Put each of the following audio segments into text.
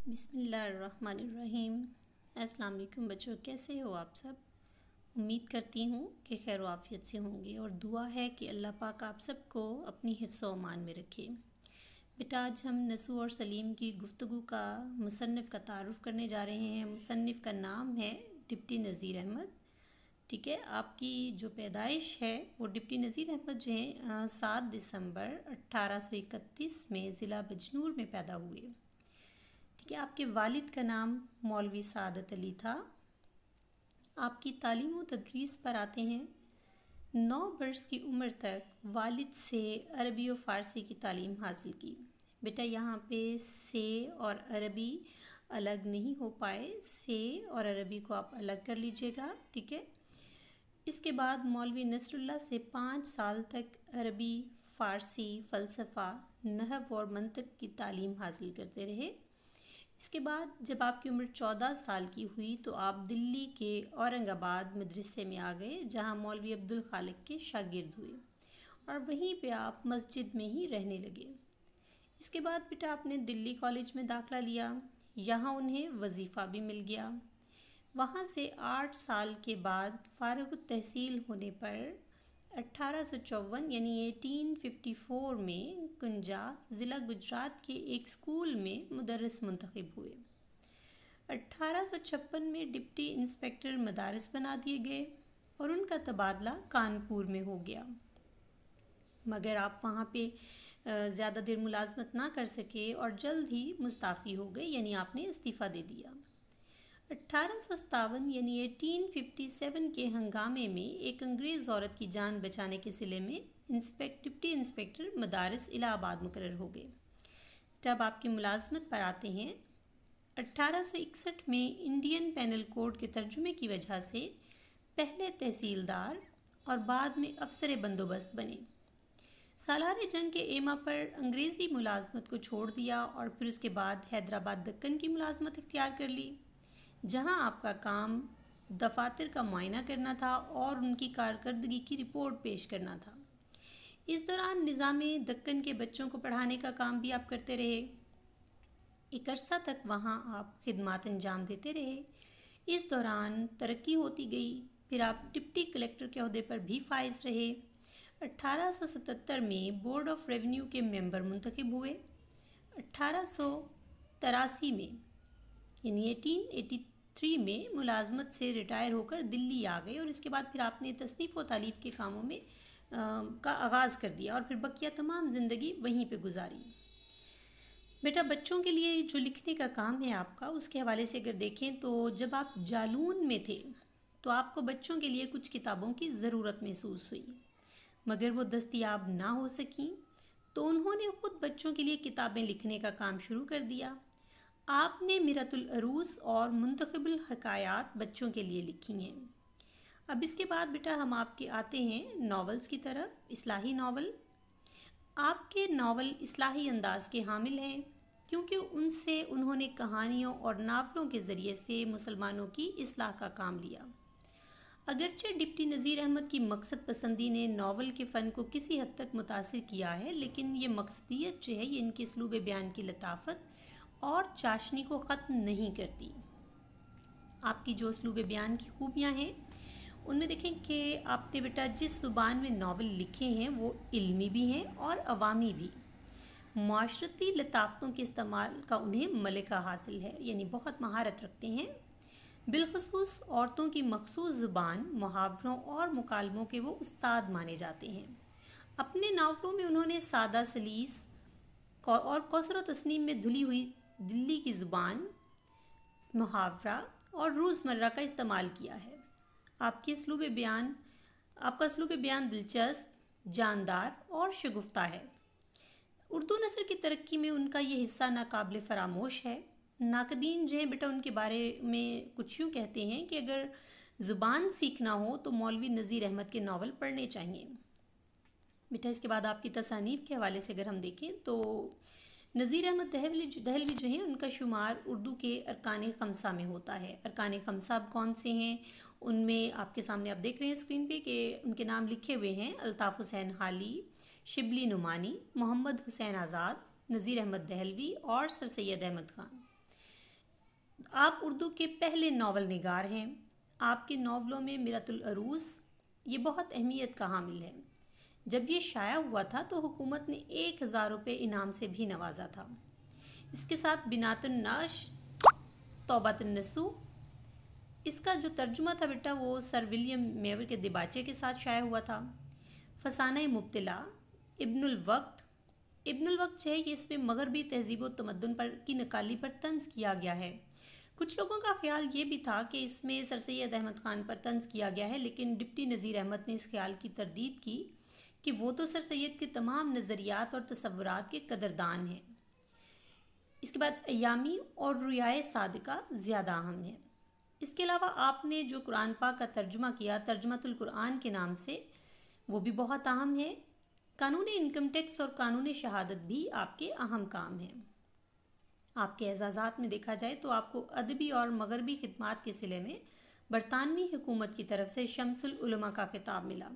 बिस्मिल्लाहिर्रहमानिर्रहीम। अस्सलाम वालेकुम बच्चों, कैसे हो आप सब। उम्मीद करती हूँ कि खैर व आफियत से होंगे और दुआ है कि अल्लाह पाक आप सबको अपनी हिफ्ज़ व अमान में रखे। बेटा, आज हम नसू और सलीम की गुफ्तगू का मुसन्निफ़ का तारुफ़ करने जा रहे हैं। मुसन्निफ़ का नाम है डिप्टी नज़ीर अहमद। ठीक है, आपकी जो पैदाइश है वो डिप्टी नज़ीर अहमद जो हैं 7 दिसंबर 1831 में ज़िला बजनूर में पैदा हुए। ठीक है, आपके वालिद का नाम मौलवी सादत अली था। आपकी तालीम व तदरीस पर आते हैं। 9 बरस की उम्र तक वालिद से अरबी और फ़ारसी की तालीम हासिल की। बेटा, यहाँ पे से और अरबी अलग नहीं हो पाए, से और अरबी को आप अलग कर लीजिएगा। ठीक है, इसके बाद मौलवी नसरुल्लाह से 5 साल तक अरबी, फ़ारसी, फ़लसफ़ा, नहव और मंतक की तालीम हासिल करते रहे। इसके बाद जब आपकी उम्र 14 साल की हुई तो आप दिल्ली के औरंगाबाद मदरसे में आ गए, जहां मौलवी अब्दुल खालिक के शागिर्द हुए और वहीं पे आप मस्जिद में ही रहने लगे। इसके बाद बेटा आपने दिल्ली कॉलेज में दाखिला लिया। यहाँ उन्हें वजीफ़ा भी मिल गया। वहाँ से 8 साल के बाद फारग तहसील होने पर 1854 यानी 1854 में कुंजा ज़िला गुजरात के एक स्कूल में मुदर्रिस मुंतखब हुए। 1856 में डिप्टी इंस्पेक्टर मदारिस बना दिए गए और उनका तबादला कानपुर में हो गया, मगर आप वहाँ पे ज़्यादा देर मुलाजमत ना कर सके और जल्द ही मुस्ताफ़ी हो गए, यानी आपने इस्तीफ़ा दे दिया। 1857 यानी 1857 के हंगामे में एक अंग्रेज़ औरत की जान बचाने के सिले में डिप्टी इंस्पेक्टर मदारिस इलाहाबाद मुकर्रर हो गए। जब आपकी मुलाजमत पर आते हैं, 1861 में इंडियन पेनल कोड के तर्जुमे की वजह से पहले तहसीलदार और बाद में अफसर बंदोबस्त बने। सालारे जंग के एमा पर अंग्रेज़ी मुलाजमत को छोड़ दिया और फिर उसके बाद हैदराबाद दक्कन की मुलाजमत इख्तियार कर ली, जहां आपका काम दफातर का मुआयना करना था और उनकी कारकर्दगी की रिपोर्ट पेश करना था। इस दौरान निज़ामे दक्कन के बच्चों को पढ़ाने का काम भी आप करते रहे। एक अरसा तक वहां आप खिदमात अंजाम देते रहे। इस दौरान तरक्की होती गई। फिर आप डिप्टी कलेक्टर के अहदे पर भी फाइज रहे। 1877 में बोर्ड ऑफ रेवेन्यू के मेंबर मुंतखब हुए। 1883 में यानी 1883 में मुलाजमत से रिटायर होकर दिल्ली आ गए और इसके बाद फिर आपने तसनीफ़ व तालीफ़ के कामों में का आगाज़ कर दिया और फिर बकिया तमाम ज़िंदगी वहीं पे गुजारी। बेटा, बच्चों के लिए जो लिखने का काम है आपका, उसके हवाले से अगर देखें तो जब आप जालून में थे तो आपको बच्चों के लिए कुछ किताबों की ज़रूरत महसूस हुई, मगर वो दस्तयाब ना हो सकी तो उन्होंने ख़ुद बच्चों के लिए किताबें लिखने का काम शुरू कर दिया। आपने मिरतुल अरूस और मुंतखबुल हकायात बच्चों के लिए लिखी हैं। अब इसके बाद बेटा हम आपके आते हैं नावल्स की तरफ। इस्लाही नावल, आपके नावल इस्लाही अंदाज के हामिल हैं क्योंकि उनसे उन्होंने कहानियों और नावलों के ज़रिए से मुसलमानों की इस्लाह का काम लिया। अगरचे डिप्टी नज़ीर अहमद की मकसद पसंदी ने नावल के फ़न को किसी हद तक मुतासिर किया है, लेकिन ये मकसदियत जो है ये इनके इसलूब बयान की लताफत और चाशनी को ख़त्म नहीं करती। आपकी जो इसलूब बयान की खूबियाँ हैं उनमें देखें कि आपने बेटा जिस ज़ुबान में नावल लिखे हैं वो इल्मी भी हैं और अवामी भी। माशरती लताफ़तों के इस्तेमाल का उन्हें मलिका हासिल है, यानी बहुत महारत रखते हैं। बिलखसूस औरतों की मखसूस ज़ुबान, मुहावरों और मुकालमों के वो उस्ताद माने जाते हैं। अपने नावलों में उन्होंने सादा सलीस और कौसर तस्नीम में धुली हुई दिल्ली की ज़ुबान, मुहावरा और रोज़मर्रा का इस्तेमाल किया है। आपका इसलूब बयान दिलचस्प, जानदार और शगुफ्ता है। उर्दू नस्र की तरक्की में उनका ये हिस्सा नाकाबिल फरामोश है। नाकदीन जो हैं बेटा उनके बारे में कुछ यूँ कहते हैं कि अगर ज़ुबान सीखना हो तो मौलवी नज़ीर अहमद के नावल पढ़ने चाहिए। बेटा, इसके बाद आपकी तसानीफ़ के हवाले से अगर हम देखें तो नज़ीर अहमद दहलवी जो हैं उनका शुमार उर्दू के अरकान खमसा में होता है। अरकान खमसा कौन से हैं, उनमें आपके सामने आप देख रहे हैं स्क्रीन पे कि उनके नाम लिखे हुए हैं। अल्ताफ़ हुसैन हाली, शिबली नुमानी, मोहम्मद हुसैन आज़ाद, नज़ीर अहमद दहलवी और सर सैयद अहमद ख़ान। आप उर्दू के पहले नावल निगार हैं। आपके नावलों में मिरतुल अरूस ये बहुत अहमियत का हामिल है। जब ये शाया हुआ था तो हुकूमत ने 1000 रुपये इनाम से भी नवाजा था। इसके साथ बिनातुन नाश, तौबातुन नसू, इसका जो तर्जुमा था बेटा वो सर विलियम मेवर के दिबाचे के साथ शाया हुआ था। फसाना मुब्तला, इब्नुल वक्त, इब्नुल वक्त जो है ये इसमें मगरबी तहजीब व तमद्दुन पर की नकाली पर तंज किया गया है। कुछ लोगों का ख्याल ये भी था कि इसमें सर सैयद अहमद ख़ान पर तंज किया गया है, लेकिन डिप्टी नज़ीर अहमद ने इस ख्याल की तरदीद की कि वो तो सर सैयद के तमाम नज़रियात और तसव्वुरात के कदरदान हैं। इसके बाद अयामी और रुयाए सादिका ज़्यादा अहम है। इसके अलावा आपने जो कुरान पाक का तर्जुमा किया तर्जुमातुल कुरान के नाम से, वो भी बहुत अहम है। कानून इनकम टैक्स और कानून शहादत भी आपके अहम काम हैं। आपके एजाज़ात में देखा जाए तो आपको अदबी और मगरबी खिदमात के सिले में बरतानवी हुकूमत की तरफ से शम्सुल उलमा का खिताब मिला।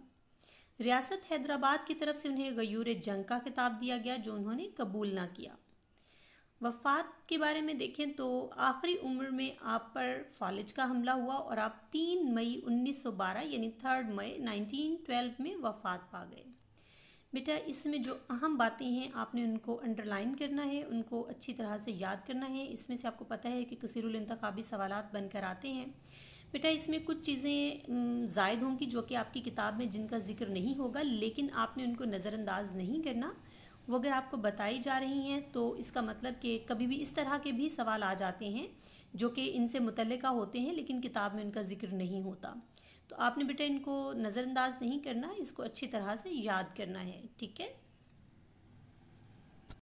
रियासत हैदराबाद की तरफ से उन्हें गयूर जंग का खिताब दिया गया जो उन्होंने कबूल ना किया। वफ़ात के बारे में देखें तो आखिरी उम्र में आप पर फालिज का हमला हुआ और आप 3 मई 1912 यानी 3 मई 1912 में वफ़ात पा गए। बेटा इसमें जो अहम बातें हैं आपने उनको अंडरलाइन करना है, उनको अच्छी तरह से याद करना है। इसमें से आपको पता है कि कसीरुल इंतखाबी सवालात बनकर आते हैं। बेटा इसमें कुछ चीज़ें ज़ायद होंगी जो कि आपकी किताब में जिनका जिक्र नहीं होगा, लेकिन आपने उनको नज़रअंदाज नहीं करना। वो अगर आपको बताई जा रही हैं तो इसका मतलब कि कभी भी इस तरह के भी सवाल आ जाते हैं जो कि इनसे मुतल्लिका होते हैं लेकिन किताब में उनका जिक्र नहीं होता। तो आपने बेटा इनको नज़रअंदाज नहीं करना, इसको अच्छी तरह से याद करना है, ठीक है।